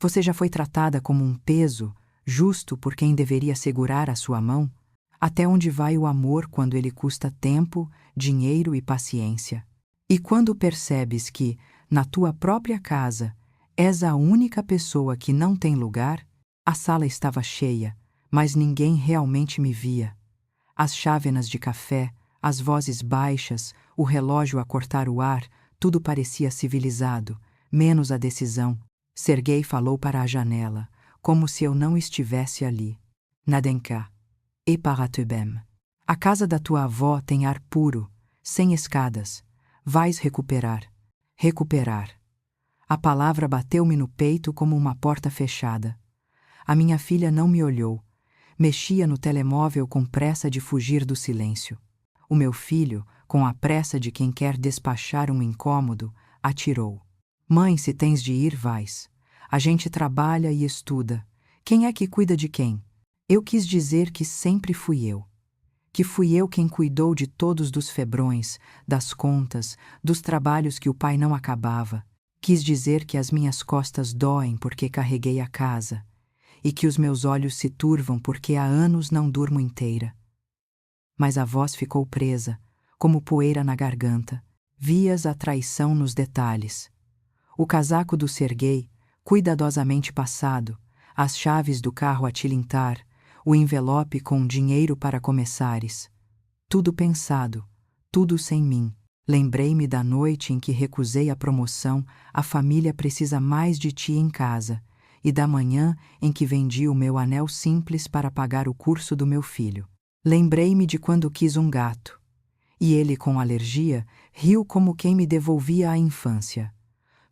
Você já foi tratada como um peso, justo por quem deveria segurar a sua mão? Até onde vai o amor quando ele custa tempo, dinheiro e paciência? E quando percebes que, na tua própria casa, és a única pessoa que não tem lugar? A sala estava cheia, mas ninguém realmente me via. As chávenas de café, as vozes baixas, o relógio a cortar o ar, tudo parecia civilizado, menos a decisão. Serguei falou para a janela, como se eu não estivesse ali. Nadenka. E para te bem. A casa da tua avó tem ar puro, sem escadas. Vais recuperar. Recuperar. A palavra bateu-me no peito como uma porta fechada. A minha filha não me olhou. Mexia no telemóvel com pressa de fugir do silêncio. O meu filho, com a pressa de quem quer despachar um incômodo, atirou. Mãe, se tens de ir, vais. A gente trabalha e estuda. Quem é que cuida de quem? Eu quis dizer que sempre fui eu. Que fui eu quem cuidou de todos dos febrões, das contas, dos trabalhos que o pai não acabava. Quis dizer que as minhas costas doem porque carreguei a casa, e que os meus olhos se turvam porque há anos não durmo inteira. Mas a voz ficou presa, como poeira na garganta. Vias a traição nos detalhes. O casaco do Serguei, cuidadosamente passado, as chaves do carro a tilintar, o envelope com dinheiro para começares. Tudo pensado, tudo sem mim. Lembrei-me da noite em que recusei a promoção, a família precisa mais de ti em casa, e da manhã em que vendi o meu anel simples para pagar o curso do meu filho. Lembrei-me de quando quis um gato. E ele, com alergia, riu como quem me devolvia à infância.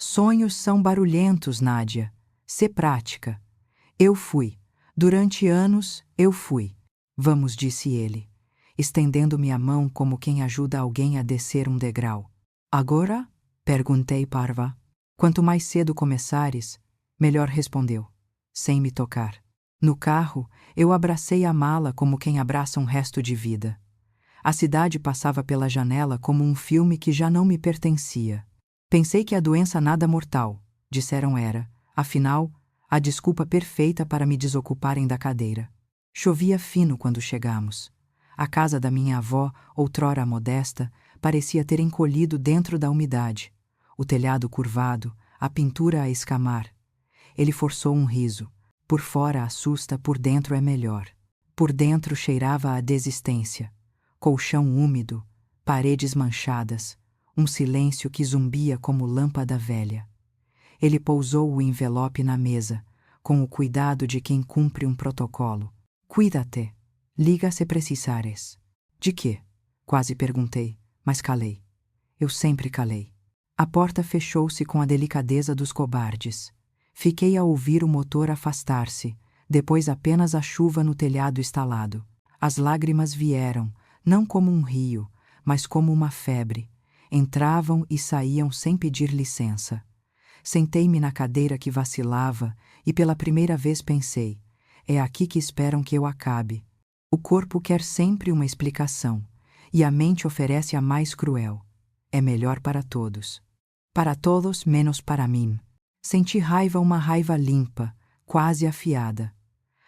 Sonhos são barulhentos, Nádia. Sê prática. Eu fui. Durante anos, eu fui. Vamos, disse ele, estendendo-me a mão como quem ajuda alguém a descer um degrau. Agora? Perguntei parva. Quanto mais cedo começares, melhor, respondeu, sem me tocar. No carro, eu abracei a mala como quem abraça um resto de vida. A cidade passava pela janela como um filme que já não me pertencia. Pensei que a doença nada mortal, disseram era, afinal, a desculpa perfeita para me desocuparem da cadeira. Chovia fino quando chegamos. A casa da minha avó, outrora modesta, parecia ter encolhido dentro da umidade. O telhado curvado, a pintura a escamar. Ele forçou um riso. Por fora assusta, por dentro é melhor. Por dentro cheirava a desistência. Colchão úmido, paredes manchadas, um silêncio que zumbia como lâmpada velha. Ele pousou o envelope na mesa, com o cuidado de quem cumpre um protocolo. Cuida-te. Liga se precisares. De quê? Quase perguntei, mas calei. Eu sempre calei. A porta fechou-se com a delicadeza dos cobardes. Fiquei a ouvir o motor afastar-se, depois apenas a chuva no telhado estalado. As lágrimas vieram, não como um rio, mas como uma febre. Entravam e saíam sem pedir licença. Sentei-me na cadeira que vacilava e pela primeira vez pensei, é aqui que esperam que eu acabe. O corpo quer sempre uma explicação, e a mente oferece a mais cruel. É melhor para todos. Para todos, menos para mim. Senti raiva, uma raiva limpa, quase afiada.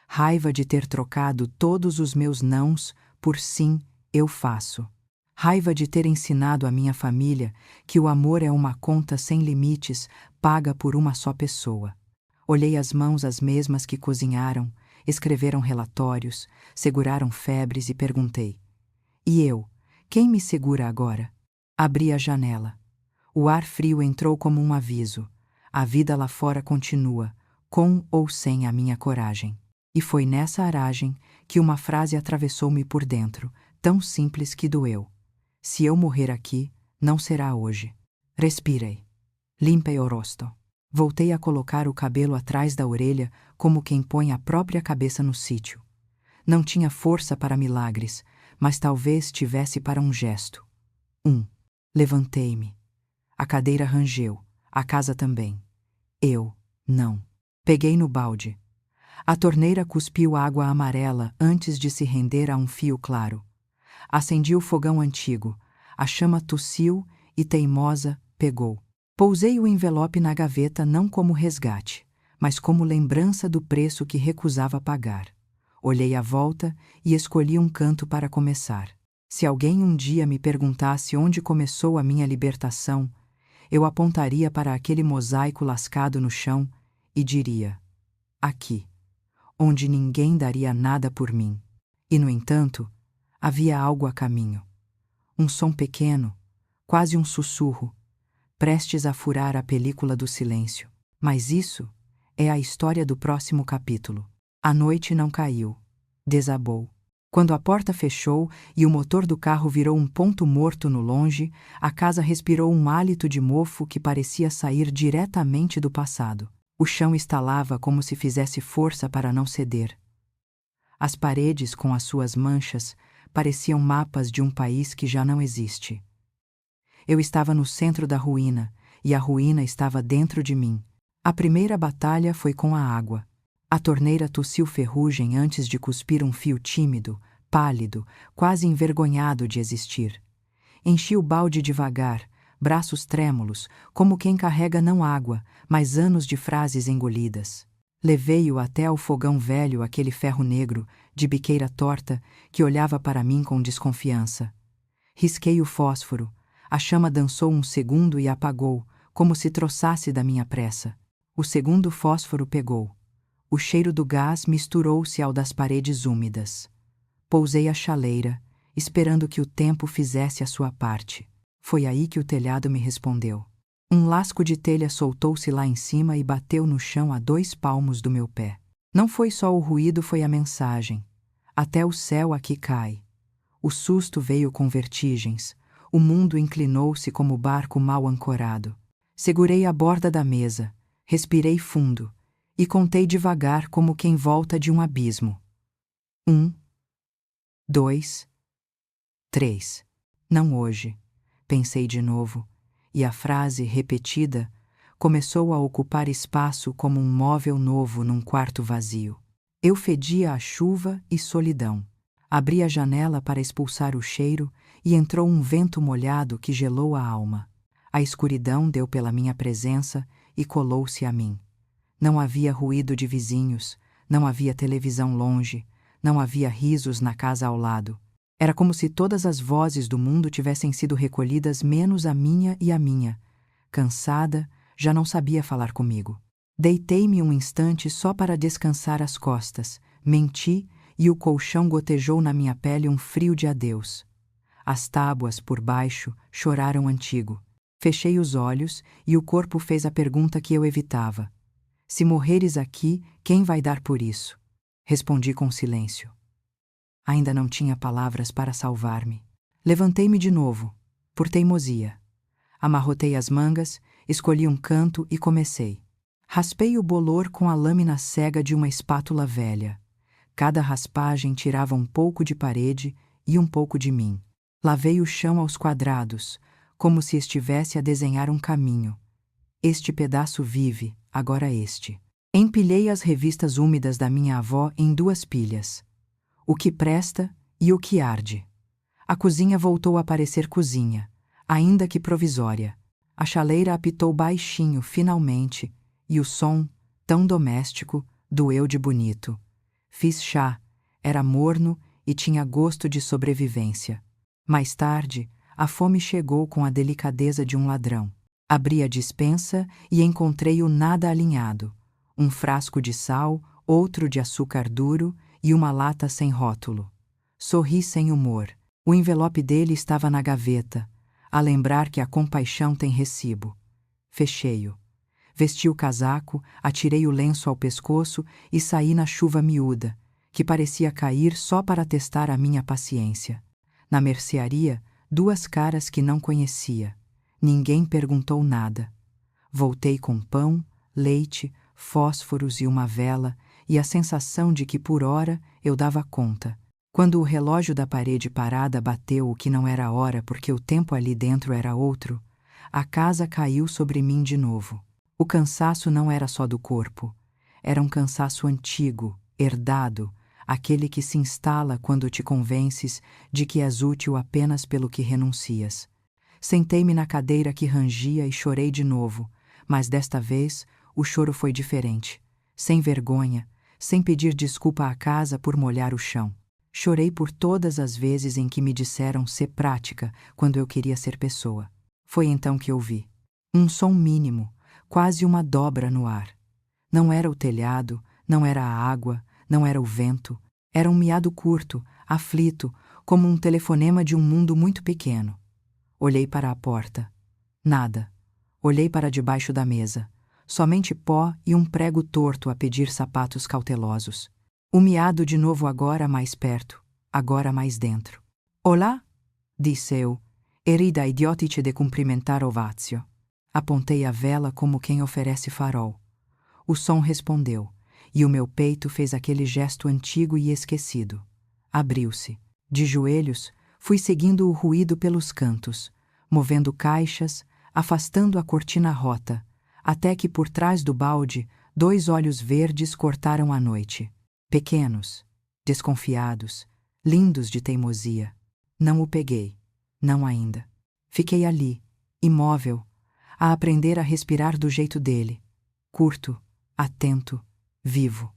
Raiva de ter trocado todos os meus nãos por sim, eu faço. Raiva de ter ensinado à minha família que o amor é uma conta sem limites, paga por uma só pessoa. Olhei as mãos, as mesmas que cozinharam, escreveram relatórios, seguraram febres e perguntei: e eu? Quem me segura agora? Abri a janela. O ar frio entrou como um aviso. A vida lá fora continua, com ou sem a minha coragem. E foi nessa aragem que uma frase atravessou-me por dentro, tão simples que doeu. Se eu morrer aqui, não será hoje. Respirei. Limpei o rosto. Voltei a colocar o cabelo atrás da orelha como quem põe a própria cabeça no sítio. Não tinha força para milagres, mas talvez tivesse para um gesto. Levantei-me. A cadeira rangeu, a casa também. Eu, não. Peguei no balde. A torneira cuspiu água amarela antes de se render a um fio claro. Acendi o fogão antigo. A chama tossiu e, teimosa, pegou. Pousei o envelope na gaveta não como resgate, mas como lembrança do preço que recusava pagar. Olhei à volta e escolhi um canto para começar. Se alguém um dia me perguntasse onde começou a minha libertação, eu apontaria para aquele mosaico lascado no chão e diria: aqui, onde ninguém daria nada por mim. E, no entanto, havia algo a caminho. Um som pequeno, quase um sussurro, prestes a furar a película do silêncio. Mas isso é a história do próximo capítulo. A noite não caiu, desabou. Quando a porta fechou e o motor do carro virou um ponto morto no longe, a casa respirou um hálito de mofo que parecia sair diretamente do passado. O chão estalava como se fizesse força para não ceder. As paredes, com as suas manchas, pareciam mapas de um país que já não existe. Eu estava no centro da ruína, e a ruína estava dentro de mim. A primeira batalha foi com a água. A torneira tossiu ferrugem antes de cuspir um fio tímido, pálido, quase envergonhado de existir. Enchi o balde devagar, braços trêmulos, como quem carrega não água, mas anos de frases engolidas. Levei-o até ao fogão velho, aquele ferro negro, de biqueira torta, que olhava para mim com desconfiança. Risquei o fósforo. A chama dançou um segundo e apagou, como se troçasse da minha pressa. O segundo fósforo pegou. O cheiro do gás misturou-se ao das paredes úmidas. Pousei a chaleira, esperando que o tempo fizesse a sua parte. Foi aí que o telhado me respondeu. Um lasco de telha soltou-se lá em cima e bateu no chão a 2 palmos do meu pé. Não foi só o ruído, foi a mensagem. Até o céu aqui cai. O susto veio com vertigens. O mundo inclinou-se como barco mal ancorado. Segurei a borda da mesa, respirei fundo e contei devagar como quem volta de um abismo. 1, 2, 3. Não hoje, pensei de novo, e a frase, repetida, começou a ocupar espaço como um móvel novo num quarto vazio. Eu fedia a chuva e solidão. Abri a janela para expulsar o cheiro e entrou um vento molhado que gelou a alma. A escuridão deu pela minha presença e colou-se a mim. Não havia ruído de vizinhos, não havia televisão longe, não havia risos na casa ao lado. Era como se todas as vozes do mundo tivessem sido recolhidas menos a minha e a minha. Cansada, já não sabia falar comigo. Deitei-me um instante só para descansar as costas, menti e o colchão gotejou na minha pele um frio de adeus. As tábuas, por baixo, choraram antigo. Fechei os olhos e o corpo fez a pergunta que eu evitava. Se morreres aqui, quem vai dar por isso? Respondi com silêncio. Ainda não tinha palavras para salvar-me. Levantei-me de novo, por teimosia. Amarrotei as mangas, escolhi um canto e comecei. Raspei o bolor com a lâmina cega de uma espátula velha. Cada raspagem tirava um pouco de parede e um pouco de mim. Lavei o chão aos quadrados, como se estivesse a desenhar um caminho. Este pedaço vive, agora este. Empilhei as revistas úmidas da minha avó em 2 pilhas. O que presta e o que arde. A cozinha voltou a parecer cozinha, ainda que provisória. A chaleira apitou baixinho, finalmente, e o som, tão doméstico, doeu de bonito. Fiz chá, era morno e tinha gosto de sobrevivência. Mais tarde, a fome chegou com a delicadeza de um ladrão. Abri a despensa e encontrei o nada alinhado. Um frasco de sal, outro de açúcar duro e uma lata sem rótulo. Sorri sem humor. O envelope dele estava na gaveta, a lembrar que a compaixão tem recibo. Fechei-o. Vesti o casaco, atirei o lenço ao pescoço e saí na chuva miúda, que parecia cair só para testar a minha paciência. Na mercearia, 2 caras que não conhecia. Ninguém perguntou nada. Voltei com pão, leite, fósforos e uma vela, e a sensação de que por hora eu dava conta. Quando o relógio da parede parada bateu o que não era hora porque o tempo ali dentro era outro, a casa caiu sobre mim de novo. O cansaço não era só do corpo. Era um cansaço antigo, herdado, aquele que se instala quando te convences de que és útil apenas pelo que renuncias. Sentei-me na cadeira que rangia e chorei de novo, mas desta vez o choro foi diferente. sem vergonha, sem pedir desculpa à casa por molhar o chão. Chorei por todas as vezes em que me disseram ser prática quando eu queria ser pessoa. Foi então que ouvi um som mínimo, quase uma dobra no ar. Não era o telhado, não era a água, não era o vento. Era um miado curto, aflito, como um telefonema de um mundo muito pequeno. Olhei para a porta. Nada. Olhei para debaixo da mesa. Somente pó e um prego torto a pedir sapatos cautelosos. O miado de novo agora mais perto, agora mais dentro. Olá? Disse eu, erida idiotice de cumprimentar Ovácio. Apontei a vela como quem oferece farol. O som respondeu, e o meu peito fez aquele gesto antigo e esquecido. Abriu-se. De joelhos, fui seguindo o ruído pelos cantos, movendo caixas, afastando a cortina rota, até que por trás do balde, 2 olhos verdes cortaram a noite. Pequenos, desconfiados, lindos de teimosia. Não o peguei, não ainda. Fiquei ali, imóvel, a aprender a respirar do jeito dele, curto, atento, vivo.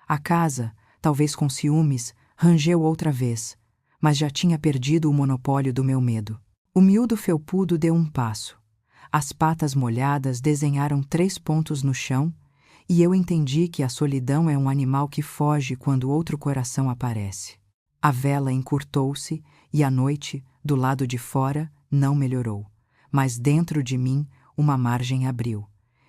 A casa, talvez com ciúmes, rangeu outra vez, mas já tinha perdido o monopólio do meu medo. O miúdo felpudo deu um passo. As patas molhadas desenharam 3 pontos no chão, e eu entendi que a solidão é um animal que foge quando outro coração aparece. A vela encurtou-se e a noite, do lado de fora, não melhorou. Mas dentro de mim, uma margem abriu.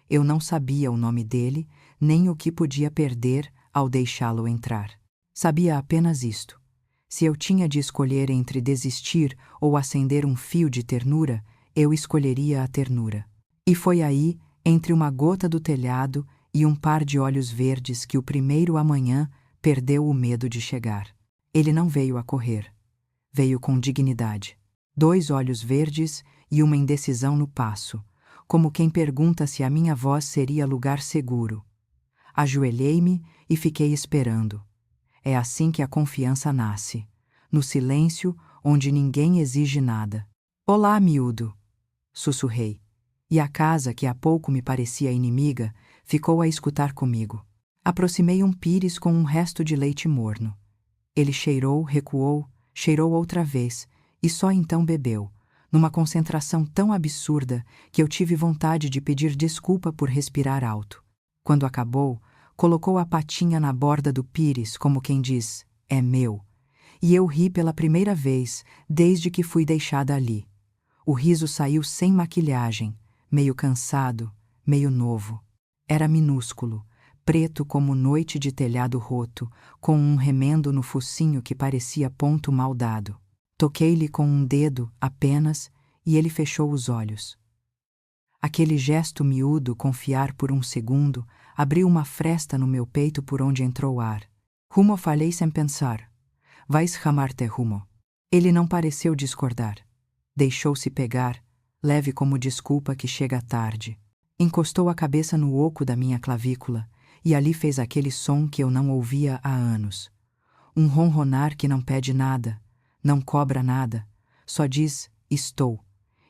Eu não sabia o nome dele, nem o que podia perder ao deixá-lo entrar. Sabia apenas isto. Se eu tinha de escolher entre desistir ou acender um fio de ternura, eu escolheria a ternura. E foi aí, entre uma gota do telhado e um par de olhos verdes, que o primeiro amanhã perdeu o medo de chegar. Ele não veio a correr. Veio com dignidade. 2 olhos verdes e uma indecisão no passo, como quem pergunta se a minha voz seria lugar seguro. Ajoelhei-me e fiquei esperando. É assim que a confiança nasce, no silêncio onde ninguém exige nada. Olá, miúdo! Sussurrei. E a casa, que há pouco me parecia inimiga, ficou a escutar comigo. Aproximei um pires com um resto de leite morno. Ele cheirou, recuou, cheirou outra vez, e só então bebeu, numa concentração tão absurda que eu tive vontade de pedir desculpa por respirar alto. Quando acabou, colocou a patinha na borda do pires, como quem diz, é meu. E eu ri pela primeira vez, desde que fui deixada ali. O riso saiu sem maquilhagem, meio cansado, meio novo. Era minúsculo, preto como noite de telhado roto, com um remendo no focinho que parecia ponto mal dado. Toquei-lhe com um dedo, apenas, e ele fechou os olhos. Aquele gesto miúdo, confiar por um segundo, abriu uma fresta no meu peito por onde entrou ar. Rumo, falei sem pensar. Vais chamar-te Rumo. Ele não pareceu discordar. Deixou-se pegar, leve como desculpa que chega tarde. Encostou a cabeça no oco da minha clavícula, e ali fez aquele som que eu não ouvia há anos. Um ronronar que não pede nada, não cobra nada, só diz, estou.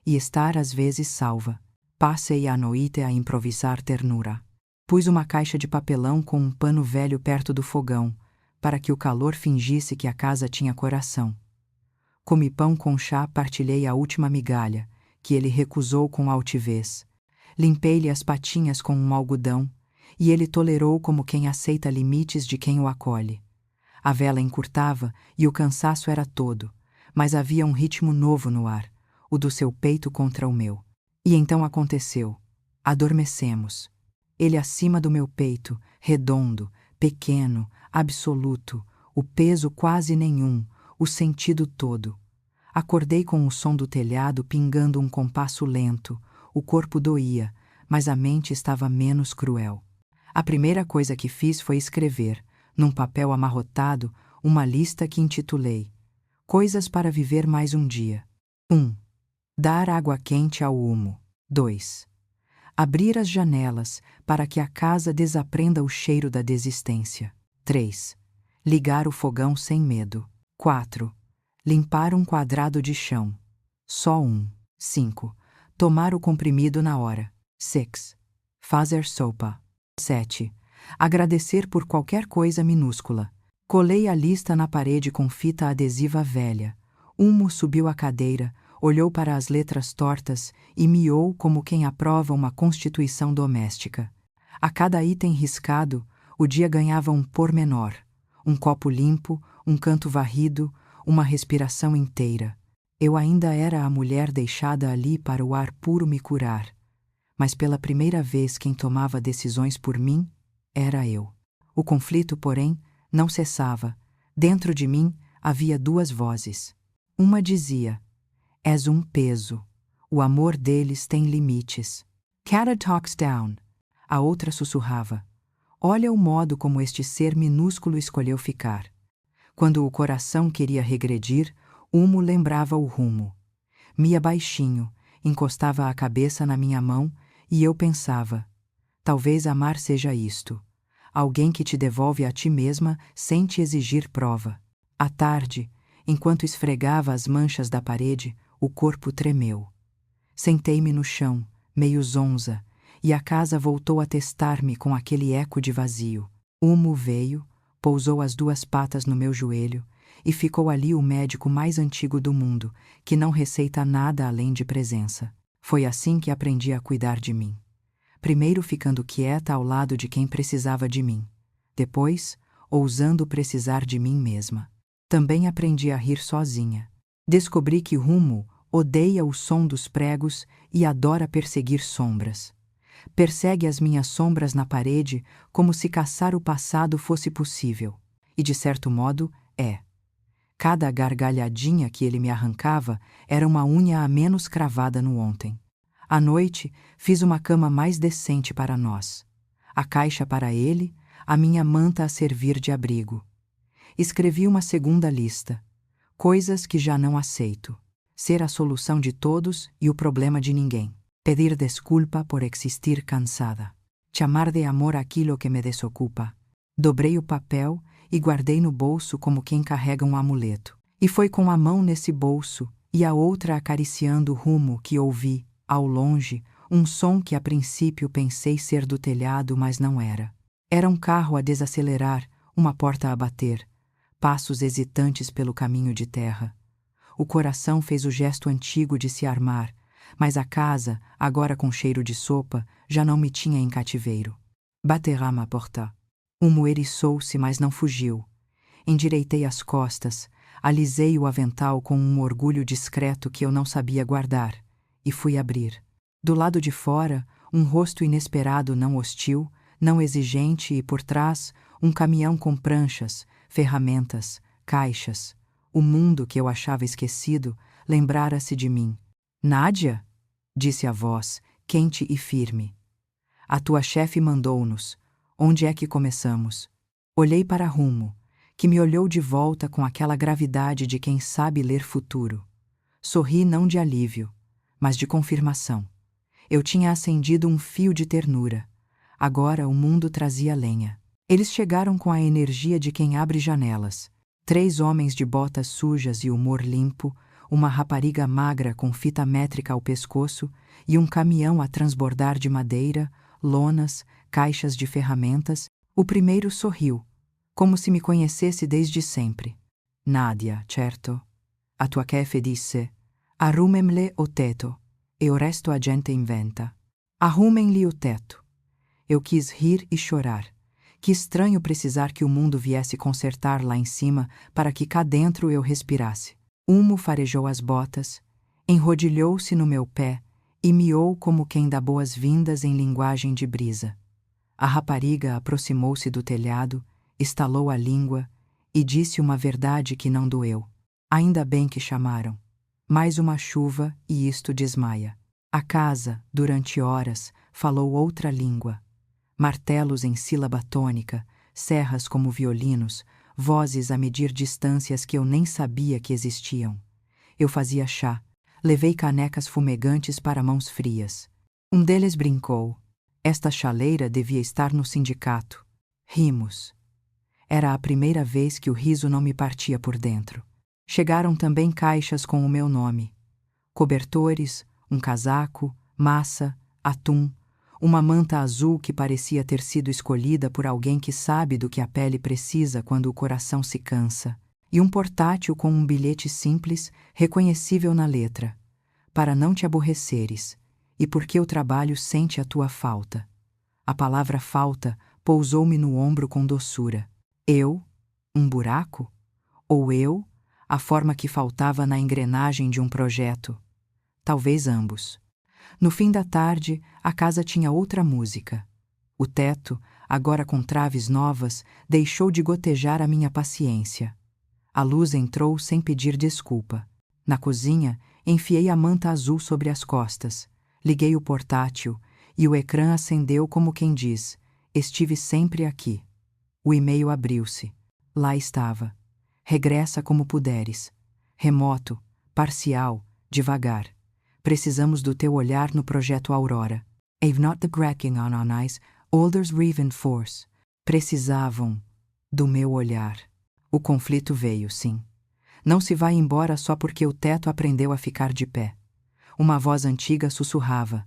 E estar às vezes salva. Passei a noite a improvisar ternura. Pus uma caixa de papelão com um pano velho perto do fogão, para que o calor fingisse que a casa tinha coração. Comi pão com chá, partilhei a última migalha, que ele recusou com altivez. Limpei-lhe as patinhas com um algodão, e ele tolerou como quem aceita limites de quem o acolhe. A vela encurtava e o cansaço era todo, mas havia um ritmo novo no ar, o do seu peito contra o meu. E então aconteceu. Adormecemos. Ele acima do meu peito, redondo, pequeno, absoluto, o peso quase nenhum, o sentido todo. Acordei com o som do telhado pingando um compasso lento, o corpo doía, mas a mente estava menos cruel. A primeira coisa que fiz foi escrever, num papel amarrotado, uma lista que intitulei Coisas para viver mais um dia. 1. Dar água quente ao humo. 2. Abrir as janelas para que a casa desaprenda o cheiro da desistência. 3. Ligar o fogão sem medo. 4. Limpar um quadrado de chão. Só um. 5. Tomar o comprimido na hora. 6. Fazer sopa. 7. agradecer por qualquer coisa minúscula. Colei a lista na parede com fita adesiva velha. Humo subiu a cadeira, olhou para as letras tortas e miou como quem aprova uma constituição doméstica. A cada item riscado, o dia ganhava um pormenor. Um copo limpo, um canto varrido, uma respiração inteira. Eu ainda era a mulher deixada ali para o ar puro me curar. Mas pela primeira vez quem tomava decisões por mim era eu. O conflito, porém, não cessava. Dentro de mim havia duas vozes. Uma dizia: és um peso. O amor deles tem limites. Cata talks down. A outra sussurrava: olha o modo como este ser minúsculo escolheu ficar. Quando o coração queria regredir, Humo lembrava o rumo. Mia baixinho, encostava a cabeça na minha mão e eu pensava: talvez amar seja isto. Alguém que te devolve a ti mesma sem te exigir prova. À tarde, enquanto esfregava as manchas da parede, o corpo tremeu. Sentei-me no chão, meio zonza, e a casa voltou a testar-me com aquele eco de vazio. Humo veio, pousou as duas patas no meu joelho, e ficou ali o médico mais antigo do mundo, que não receita nada além de presença. Foi assim que aprendi a cuidar de mim. Primeiro ficando quieta ao lado de quem precisava de mim. Depois, ousando precisar de mim mesma. Também aprendi a rir sozinha. Descobri que Humo odeia o som dos pregos e adora perseguir sombras. Persegue as minhas sombras na parede como se caçar o passado fosse possível. E de certo modo, é. Cada gargalhadinha que ele me arrancava era uma unha a menos cravada no ontem. À noite, fiz uma cama mais decente para nós. A caixa para ele, a minha manta a servir de abrigo. Escrevi uma segunda lista. Coisas que já não aceito. Ser a solução de todos e o problema de ninguém. Pedir desculpa por existir cansada. Chamar de amor aquilo que me desocupa. Dobrei o papel e guardei no bolso como quem carrega um amuleto. E foi com a mão nesse bolso e a outra acariciando o rumo que ouvi, ao longe, um som que a princípio pensei ser do telhado, mas não era. Era um carro a desacelerar, uma porta a bater, passos hesitantes pelo caminho de terra. O coração fez o gesto antigo de se armar, mas a casa, agora com cheiro de sopa, já não me tinha em cativeiro. Batera ma porta. Humo eriçou-se, mas não fugiu. Endireitei as costas, alisei o avental com um orgulho discreto que eu não sabia guardar, e fui abrir. Do lado de fora, um rosto inesperado, não hostil, não exigente, e por trás, um caminhão com pranchas, ferramentas, caixas. O mundo que eu achava esquecido lembrara-se de mim. Nádia? Disse a voz, quente e firme. A tua chefe mandou-nos. Onde é que começamos? Olhei para Rumo, que me olhou de volta com aquela gravidade de quem sabe ler futuro. Sorri não de alívio, mas de confirmação. Eu tinha acendido um fio de ternura. Agora o mundo trazia lenha. Eles chegaram com a energia de quem abre janelas. 3 homens de botas sujas e humor limpo, uma rapariga magra com fita métrica ao pescoço e um caminhão a transbordar de madeira, lonas, caixas de ferramentas. O primeiro sorriu, como se me conhecesse desde sempre. Nadia, certo? A tua chefe disse: arrumem-lhe o teto, e o resto a gente inventa. Arrumem-lhe o teto. Eu quis rir e chorar. Que estranho precisar que o mundo viesse consertar lá em cima para que cá dentro eu respirasse. Humo farejou as botas, enrodilhou-se no meu pé e miou como quem dá boas-vindas em linguagem de brisa. A rapariga aproximou-se do telhado, estalou a língua e disse uma verdade que não doeu. Ainda bem que chamaram. Mais uma chuva e isto desmaia. A casa, durante horas, falou outra língua. Martelos em sílaba tônica, serras como violinos, vozes a medir distâncias que eu nem sabia que existiam. Eu fazia chá, levei canecas fumegantes para mãos frias. Um deles brincou. Esta chaleira devia estar no sindicato. Rimos. Era a primeira vez que o riso não me partia por dentro. Chegaram também caixas com o meu nome. Cobertores, um casaco, massa, atum, uma manta azul que parecia ter sido escolhida por alguém que sabe do que a pele precisa quando o coração se cansa, e um portátil com um bilhete simples, reconhecível na letra: para não te aborreceres, e porque o trabalho sente a tua falta. A palavra falta pousou-me no ombro com doçura. Eu, um buraco? Ou eu, a forma que faltava na engrenagem de um projeto? Talvez ambos. No fim da tarde, a casa tinha outra música. O teto, agora com traves novas, deixou de gotejar a minha paciência. A luz entrou sem pedir desculpa. Na cozinha, enfiei a manta azul sobre as costas, liguei o portátil e o ecrã acendeu como quem diz: estive sempre aqui. O e-mail abriu-se. Lá estava. Regressa como puderes. Remoto, parcial, devagar. Precisamos do teu olhar no projeto Aurora. I've not the cracking on our eyes, others reinforce. Precisavam do meu olhar. O conflito veio, sim. Não se vai embora só porque o teto aprendeu a ficar de pé. Uma voz antiga sussurrava: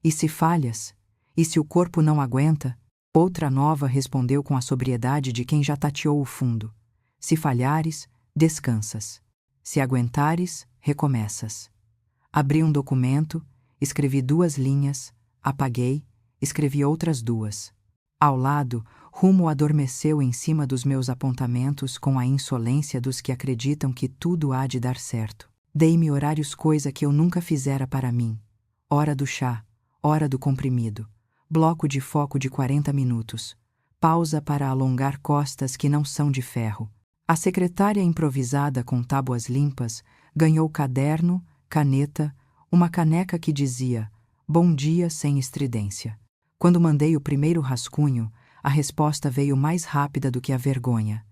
e se falhas? E se o corpo não aguenta? Outra nova respondeu com a sobriedade de quem já tateou o fundo: se falhares, descansas. Se aguentares, recomeças. Abri um documento, escrevi 2 linhas, apaguei, escrevi outras 2. Ao lado, Rumo adormeceu em cima dos meus apontamentos com a insolência dos que acreditam que tudo há de dar certo. Dei-me horários, coisa que eu nunca fizera para mim. Hora do chá, hora do comprimido, bloco de foco de 40 minutos, pausa para alongar costas que não são de ferro. A secretária improvisada com tábuas limpas ganhou caderno, caneta, uma caneca que dizia: bom dia sem estridência. Quando mandei o primeiro rascunho, a resposta veio mais rápida do que a vergonha.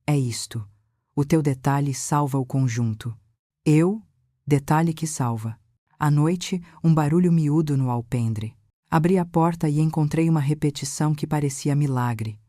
É isto. O teu detalhe salva o conjunto. Eu, detalhe que salva. À noite, um barulho miúdo no alpendre. Abri a porta e encontrei uma repetição que parecia milagre.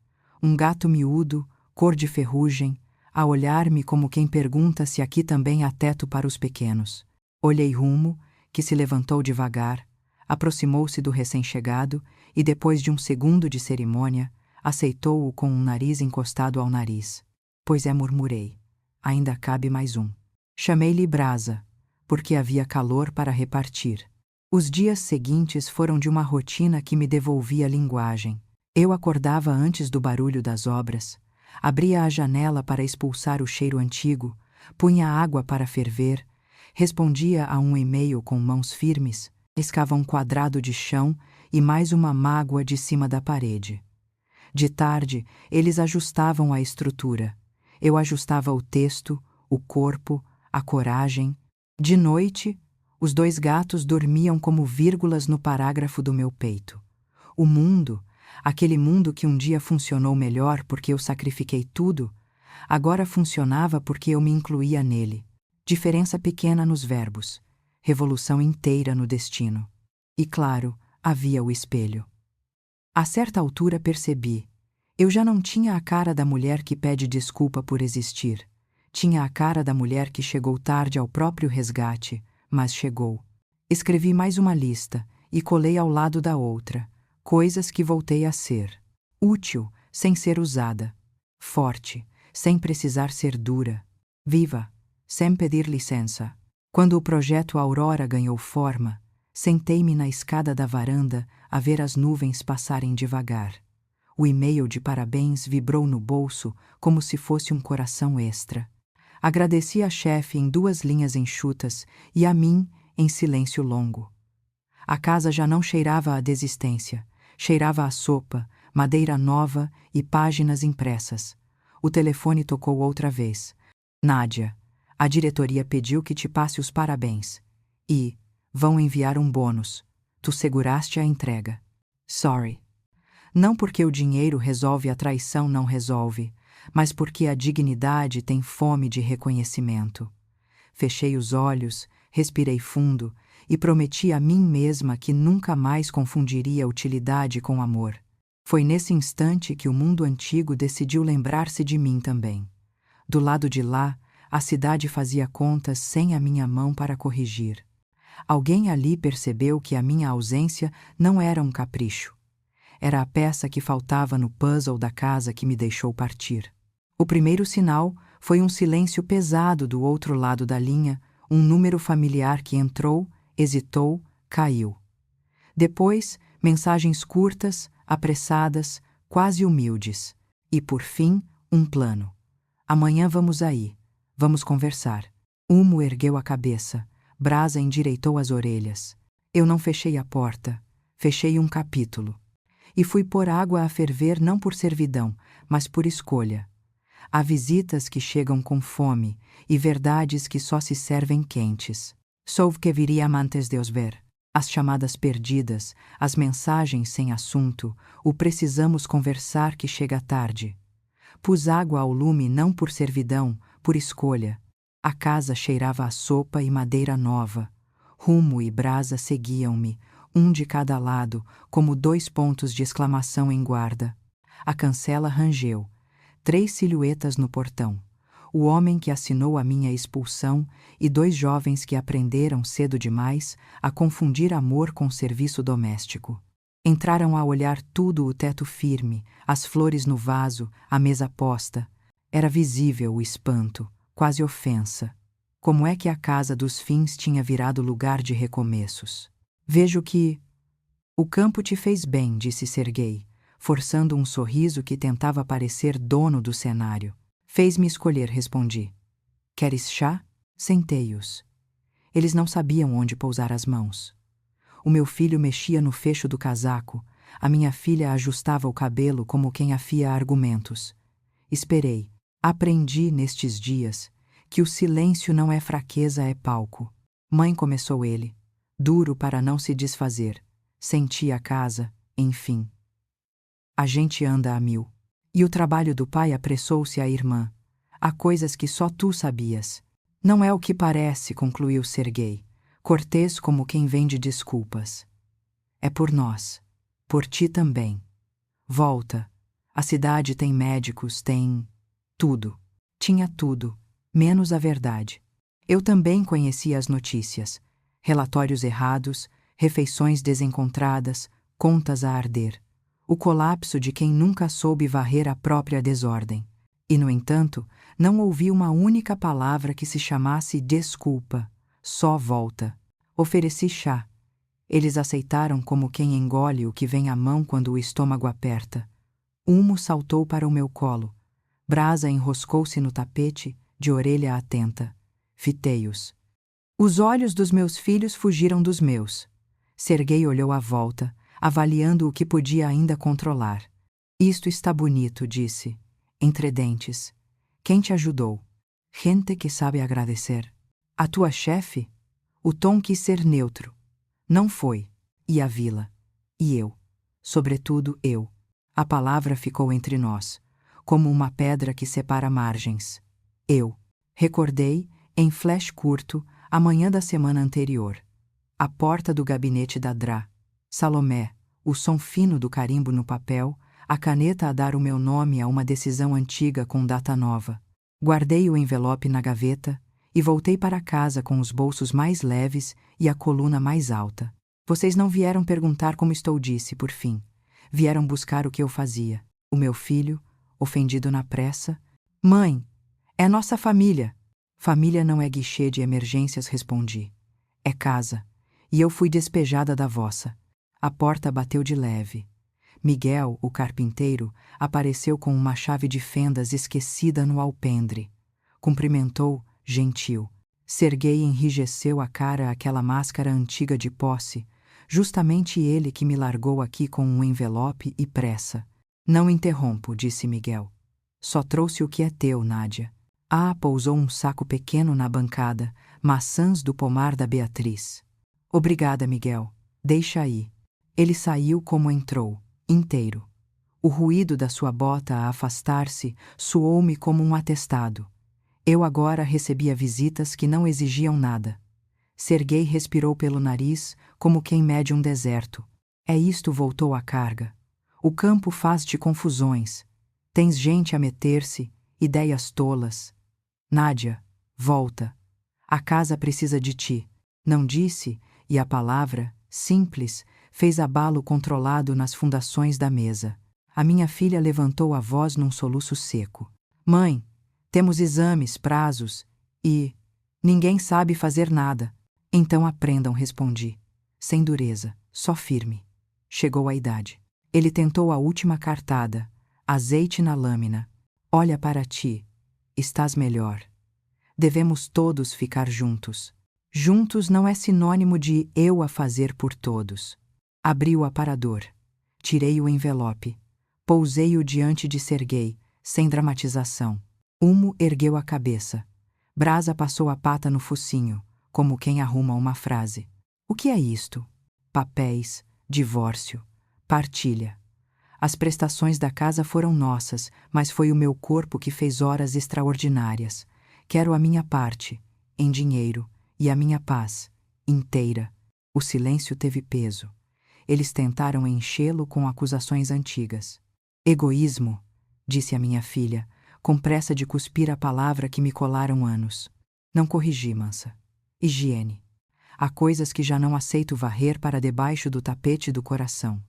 Um gato miúdo, cor de ferrugem, a olhar-me como quem pergunta se aqui também há teto para os pequenos. Olhei Rumo, que se levantou devagar, aproximou-se do recém-chegado e, depois de um segundo de cerimônia, aceitou-o com um nariz encostado ao nariz. Pois é, murmurei. Ainda cabe mais um. Chamei-lhe Brasa, porque havia calor para repartir. Os dias seguintes foram de uma rotina que me devolvia a linguagem. Eu acordava antes do barulho das obras, abria a janela para expulsar o cheiro antigo, punha água para ferver, respondia a um e-mail com mãos firmes, escava um quadrado de chão e mais uma mágoa de cima da parede. De tarde, eles ajustavam a estrutura. Eu ajustava o texto, o corpo, a coragem. De noite, os 2 gatos dormiam como vírgulas no parágrafo do meu peito. O mundo, aquele mundo que um dia funcionou melhor porque eu sacrifiquei tudo, agora funcionava porque eu me incluía nele. Diferença pequena nos verbos, revolução inteira no destino. E claro, havia o espelho. A certa altura percebi. Eu já não tinha a cara da mulher que pede desculpa por existir. Tinha a cara da mulher que chegou tarde ao próprio resgate, mas chegou. Escrevi mais uma lista e colei ao lado da outra. Coisas que voltei a ser. Útil, sem ser usada. Forte, sem precisar ser dura. Viva, sem pedir licença. Quando o projeto Aurora ganhou forma, sentei-me na escada da varanda a ver as nuvens passarem devagar. O e-mail de parabéns vibrou no bolso como se fosse um coração extra. Agradeci a chefe em 2 linhas enxutas e a mim em silêncio longo. A casa já não cheirava a desistência, cheirava a sopa, madeira nova e páginas impressas. O telefone tocou outra vez. Nádia, a diretoria pediu que te passe os parabéns. E vão enviar um bônus. Tu seguraste a entrega. Sorry. Não porque o dinheiro resolve, a traição não resolve, mas porque a dignidade tem fome de reconhecimento. Fechei os olhos, respirei fundo e prometi a mim mesma que nunca mais confundiria utilidade com amor. Foi nesse instante que o mundo antigo decidiu lembrar-se de mim também. Do lado de lá, a cidade fazia contas sem a minha mão para corrigir. Alguém ali percebeu que a minha ausência não era um capricho. Era a peça que faltava no puzzle da casa que me deixou partir. O primeiro sinal foi um silêncio pesado do outro lado da linha, um número familiar que entrou, hesitou, caiu. Depois, mensagens curtas, apressadas, quase humildes. E, por fim, um plano. Amanhã vamos aí. Vamos conversar. Humo ergueu a cabeça. Brasa endireitou as orelhas. Eu não fechei a porta. Fechei um capítulo. E fui pôr água a ferver não por servidão, mas por escolha. Há visitas que chegam com fome e verdades que só se servem quentes. Soube que viria antes de os ver. As chamadas perdidas, as mensagens sem assunto, o precisamos conversar que chega tarde. Pus água ao lume não por servidão, por escolha. A casa cheirava a sopa e madeira nova. Rumo e brasa seguiam-me, um de cada lado, como 2 pontos de exclamação em guarda. A cancela rangeu. 3 silhuetas no portão. O homem que assinou a minha expulsão e 2 jovens que aprenderam cedo demais a confundir amor com serviço doméstico. Entraram a olhar tudo, o teto firme, as flores no vaso, a mesa posta. Era visível o espanto, quase ofensa. Como é que a casa dos fins tinha virado lugar de recomeços? Vejo que... O campo te fez bem, disse Serguei, forçando um sorriso que tentava parecer dono do cenário. Fez-me escolher, respondi. Queres chá? Sentei-os. Eles não sabiam onde pousar as mãos. O meu filho mexia no fecho do casaco, a minha filha ajustava o cabelo como quem afia argumentos. Esperei. Aprendi nestes dias que o silêncio não é fraqueza, é palco. Mãe, começou ele, duro para não se desfazer. Senti a casa, enfim. A gente anda a 1000. E o trabalho do pai apressou-se à irmã. Há coisas que só tu sabias. Não é o que parece, concluiu Serguei, cortês como quem vende desculpas. É por nós. Por ti também. Volta. A cidade tem médicos, tem... tudo. Tinha tudo, menos a verdade. Eu também conhecia as notícias. Relatórios errados, refeições desencontradas, contas a arder. O colapso de quem nunca soube varrer a própria desordem. E, no entanto, não ouvi uma única palavra que se chamasse desculpa, só volta. Ofereci chá. Eles aceitaram como quem engole o que vem à mão quando o estômago aperta. Humo saltou para o meu colo. Brasa enroscou-se no tapete, de orelha atenta. Fitei-os. Os olhos dos meus filhos fugiram dos meus. Serguei olhou à volta, avaliando o que podia ainda controlar. Isto está bonito, disse, entre dentes. Quem te ajudou? Gente que sabe agradecer. A tua chefe? O tom quis ser neutro. Não foi. E a vila? E eu? Sobretudo eu. A palavra ficou entre nós, como uma pedra que separa margens. Eu. Recordei, em flash curto, a manhã da semana anterior. A porta do gabinete da Drá. Salomé, o som fino do carimbo no papel, a caneta a dar o meu nome a uma decisão antiga com data nova. Guardei o envelope na gaveta e voltei para casa com os bolsos mais leves e a coluna mais alta. Vocês não vieram perguntar como estou, disse, por fim. Vieram buscar o que eu fazia. O meu filho, ofendido na pressa. Mãe, é nossa família. Família não é guichê de emergências, respondi. É casa. E eu fui despejada da vossa. A porta bateu de leve. Miguel, o carpinteiro, apareceu com uma chave de fendas esquecida no alpendre. Cumprimentou, gentil. Serguei enrijeceu a cara àquela máscara antiga de posse, justamente ele que me largou aqui com um envelope e pressa. Não interrompo, disse Miguel. Só trouxe o que é teu, Nádia. Ah, pousou um saco pequeno na bancada, maçãs do pomar da Beatriz. Obrigada, Miguel. Deixa aí. Ele saiu como entrou, inteiro. O ruído da sua bota a afastar-se soou-me como um atestado. Eu agora recebia visitas que não exigiam nada. Serguei respirou pelo nariz, como quem mede um deserto. É isto, voltou à carga. O campo faz-te confusões. Tens gente a meter-se, ideias tolas. Nádia, volta. A casa precisa de ti. Não disse, e a palavra, simples, fez abalo controlado nas fundações da mesa. A minha filha levantou a voz num soluço seco. Mãe, temos exames, prazos, e ninguém sabe fazer nada. Então aprendam, respondi. Sem dureza, só firme. Chegou a idade. Ele tentou a última cartada. Azeite na lâmina. Olha para ti. Estás melhor. Devemos todos ficar juntos. Juntos não é sinônimo de eu a fazer por todos. Abri o aparador. Tirei o envelope. Pousei-o diante de Serguei, sem dramatização. Humo ergueu a cabeça. Brasa passou a pata no focinho, como quem arruma uma frase. O que é isto? Papéis, divórcio, partilha. As prestações da casa foram nossas, mas foi o meu corpo que fez horas extraordinárias. Quero a minha parte, em dinheiro, e a minha paz, inteira. O silêncio teve peso. Eles tentaram enchê-lo com acusações antigas. Egoísmo, disse a minha filha, com pressa de cuspir a palavra que me colaram anos. Não corrigi, mansa. Higiene. Há coisas que já não aceito varrer para debaixo do tapete do coração.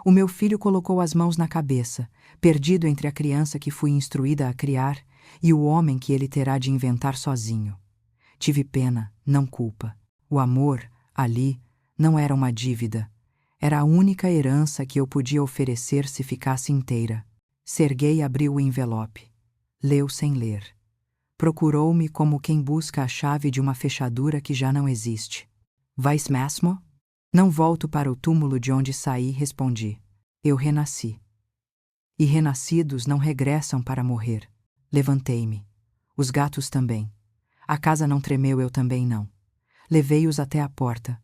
O meu filho colocou as mãos na cabeça, perdido entre a criança que fui instruída a criar e o homem que ele terá de inventar sozinho. Tive pena, não culpa. O amor, ali, não era uma dívida. Era a única herança que eu podia oferecer se ficasse inteira. Serguei abriu o envelope. Leu sem ler. Procurou-me como quem busca a chave de uma fechadura que já não existe. Vais mesmo? Não volto para o túmulo de onde saí, respondi. Eu renasci. E renascidos não regressam para morrer. Levantei-me. Os gatos também. A casa não tremeu, eu também não. Levei-os até a porta.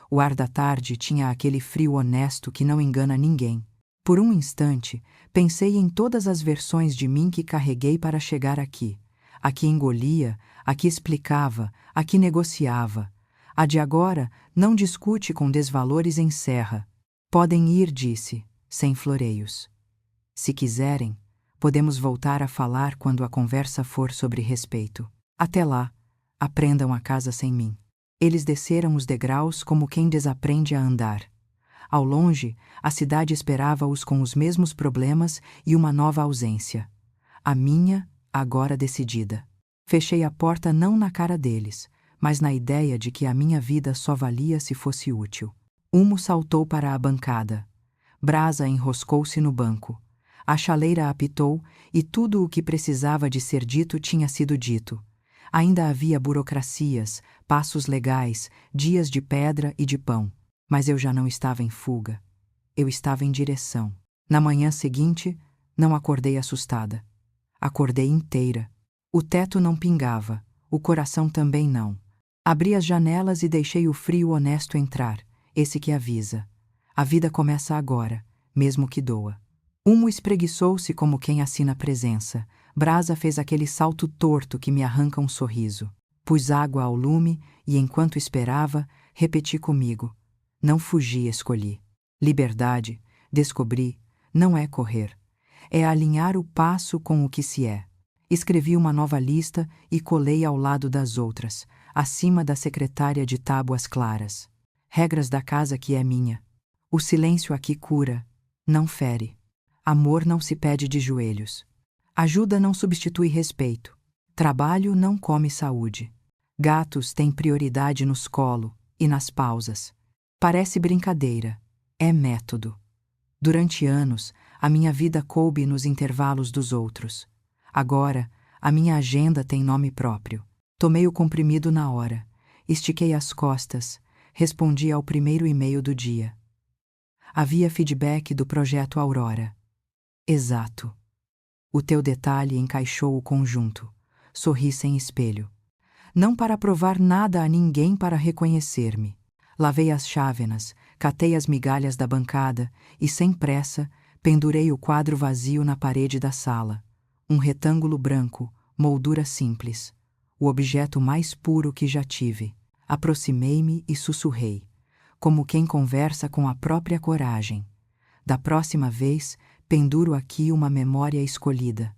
O ar da tarde tinha aquele frio honesto que não engana ninguém. Por um instante, pensei em todas as versões de mim que carreguei para chegar aqui. A que engolia, a que explicava, a que negociava. A de agora não discute com desvalores em serra. Podem ir, disse, sem floreios. Se quiserem, podemos voltar a falar quando a conversa for sobre respeito. Até lá, aprendam a casa sem mim. Eles desceram os degraus como quem desaprende a andar. Ao longe, a cidade esperava-os com os mesmos problemas e uma nova ausência. A minha, agora decidida. Fechei a porta não na cara deles, mas na ideia de que a minha vida só valia se fosse útil. Humo saltou para a bancada. Brasa enroscou-se no banco. A chaleira apitou e tudo o que precisava de ser dito tinha sido dito. Ainda havia burocracias, passos legais, dias de pedra e de pão. Mas eu já não estava em fuga. Eu estava em direção. Na manhã seguinte, não acordei assustada. Acordei inteira. O teto não pingava, o coração também não. Abri as janelas e deixei o frio honesto entrar, esse que avisa. A vida começa agora, mesmo que doa. Humo espreguiçou-se como quem assina presença. Brasa fez aquele salto torto que me arranca um sorriso. Pus água ao lume e, enquanto esperava, repeti comigo. Não fugi, escolhi. Liberdade, descobri, não é correr. É alinhar o passo com o que se é. Escrevi uma nova lista e colei ao lado das outras, acima da secretária de tábuas claras. Regras da casa que é minha. O silêncio aqui cura, não fere. Amor não se pede de joelhos. Ajuda não substitui respeito. Trabalho não come saúde. Gatos têm prioridade nos colo e nas pausas. Parece brincadeira. É método. Durante anos, a minha vida coube nos intervalos dos outros. Agora, a minha agenda tem nome próprio. Tomei o comprimido na hora. Estiquei as costas. Respondi ao primeiro e-mail do dia. Havia feedback do projeto Aurora. Exato. O teu detalhe encaixou o conjunto. Sorri sem espelho. Não para provar nada a ninguém para reconhecer-me. Lavei as chávenas, catei as migalhas da bancada e, sem pressa, pendurei o quadro vazio na parede da sala. Um retângulo branco, moldura simples. O objeto mais puro que já tive. Aproximei-me e sussurrei, como quem conversa com a própria coragem. Da próxima vez, penduro aqui uma memória escolhida.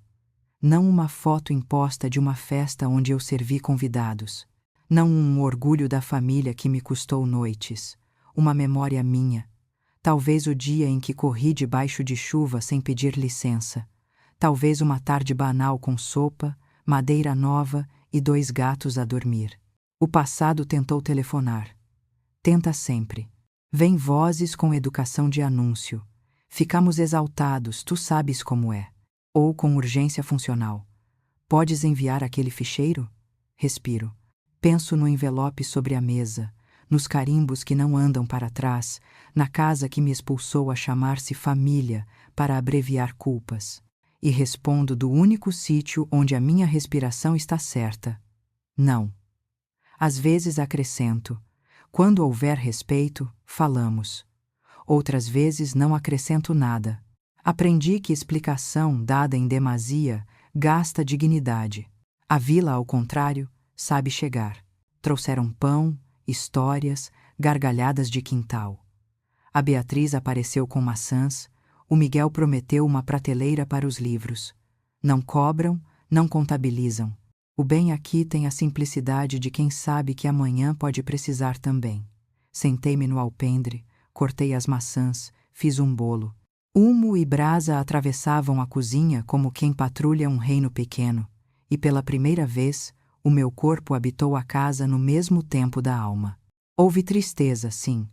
Não uma foto imposta de uma festa onde eu servi convidados. Não um orgulho da família que me custou noites, uma memória minha. Talvez o dia em que corri debaixo de chuva sem pedir licença. Talvez uma tarde banal com sopa, madeira nova e 2 gatos a dormir. O passado tentou telefonar. Tenta sempre. Vem vozes com educação de anúncio. Ficamos exaltados, tu sabes como é. Ou com urgência funcional. Podes enviar aquele ficheiro? Respiro. Penso no envelope sobre a mesa, nos carimbos que não andam para trás, na casa que me expulsou a chamar-se família para abreviar culpas. E respondo do único sítio onde a minha respiração está certa. Não. Às vezes acrescento. Quando houver respeito, falamos. Outras vezes não acrescento nada. Aprendi que explicação dada em demasia gasta dignidade. A vila, ao contrário, sabe chegar. Trouxeram pão, histórias, gargalhadas de quintal. A Beatriz apareceu com maçãs, o Miguel prometeu uma prateleira para os livros. Não cobram, não contabilizam. O bem aqui tem a simplicidade de quem sabe que amanhã pode precisar também. Sentei-me no alpendre, cortei as maçãs, fiz um bolo. Humo e brasa atravessavam a cozinha como quem patrulha um reino pequeno, e pela primeira vez, o meu corpo habitou a casa no mesmo tempo da alma. Houve tristeza, sim.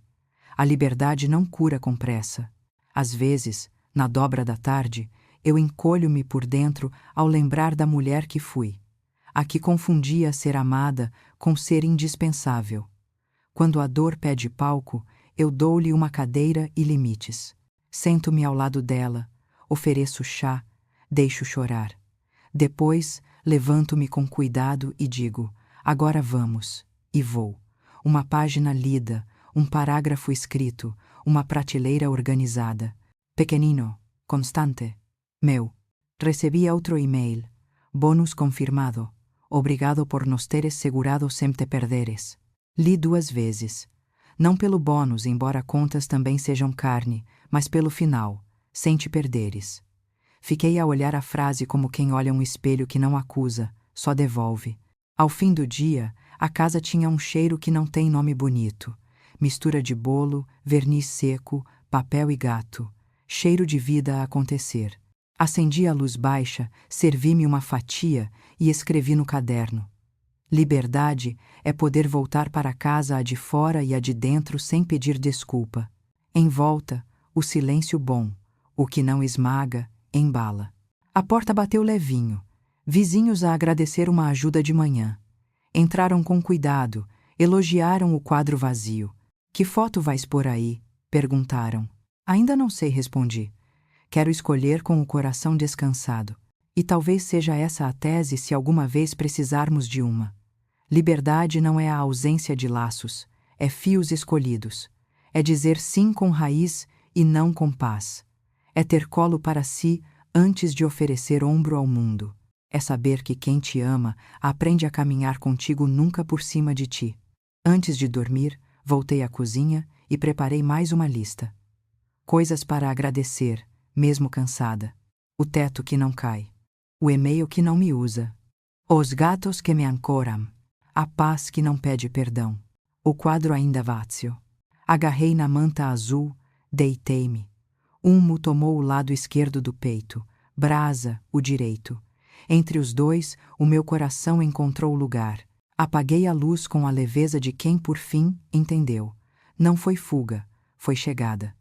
A liberdade não cura com pressa. Às vezes, na dobra da tarde, eu encolho-me por dentro ao lembrar da mulher que fui, a que confundia ser amada com ser indispensável. Quando a dor pede palco, eu dou-lhe uma cadeira e limites. Sento-me ao lado dela, ofereço chá, deixo chorar. Depois, levanto-me com cuidado e digo, agora vamos, e vou. Uma página lida, um parágrafo escrito, uma prateleira organizada. Pequenino, constante. Meu. Recebi outro e-mail. Bônus confirmado. Obrigado por nos teres segurado sem te perderes. Li 2 vezes. Não pelo bônus, embora contas também sejam carne, mas pelo final, sem te perderes. Fiquei a olhar a frase como quem olha um espelho que não acusa, só devolve. Ao fim do dia, a casa tinha um cheiro que não tem nome bonito. Mistura de bolo, verniz seco, papel e gato. Cheiro de vida a acontecer. Acendi a luz baixa, servi-me uma fatia e escrevi no caderno. Liberdade é poder voltar para casa a de fora e a de dentro sem pedir desculpa. Em volta, o silêncio bom, o que não esmaga, embala. A porta bateu levinho. Vizinhos a agradecer uma ajuda de manhã. Entraram com cuidado, elogiaram o quadro vazio. Que foto vais pôr aí? Perguntaram. Ainda não sei, respondi. Quero escolher com o coração descansado. E talvez seja essa a tese se alguma vez precisarmos de uma. Liberdade não é a ausência de laços, é fios escolhidos. É dizer sim com raiz e não com paz. É ter colo para si antes de oferecer ombro ao mundo. É saber que quem te ama aprende a caminhar contigo nunca por cima de ti. Antes de dormir, voltei à cozinha e preparei mais uma lista. Coisas para agradecer, mesmo cansada. O teto que não cai. O e-mail que não me usa. Os gatos que me ancoram. A paz que não pede perdão. O quadro ainda vazio. Agarrei na manta azul, deitei-me. Humo tomou o lado esquerdo do peito, brasa o direito. Entre os dois, o meu coração encontrou lugar. Apaguei a luz com a leveza de quem por fim entendeu. Não foi fuga, foi chegada.